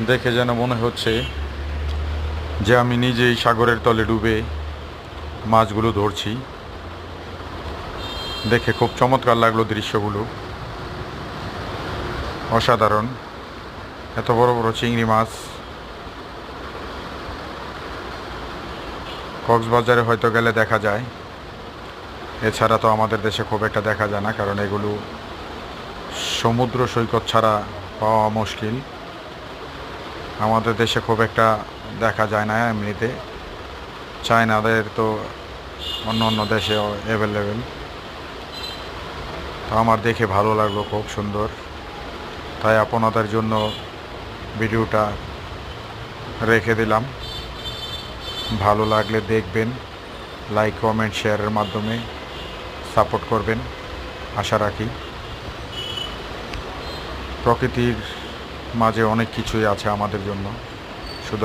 দেখে যেন মনে হচ্ছে যে আমি নিজেই সাগরের তলে ডুবে মাছগুলো ধরছি। দেখে খুব চমৎকার লাগলো দৃশ্যগুলো, অসাধারণ। এত বড় বড় চিংড়ি মাছ কক্সবাজারে হয়তো গেলে দেখা যায়, এছাড়া তো আমাদের দেশে খুব একটা দেখা যায় না, কারণ এগুলো সমুদ্র সৈকত ছাড়া পাওয়া মুশকিল। আমাদের দেশে খুব একটা দেখা যায় না এমনিতে। চায়নাদের তো অন্য অন্য দেশে অ্যাভেলেবেল। তো আমার দেখে ভালো লাগলো, খুব সুন্দর। তাই আপনাদের জন্য ভিডিওটা রেখে দিলাম। ভালো লাগলে দেখবেন, লাইক কমেন্ট শেয়ারের মাধ্যমে সাপোর্ট করবেন আশা রাখি। প্রকৃতির মাঝে অনেক কিছুই আছে আমাদের জন্য।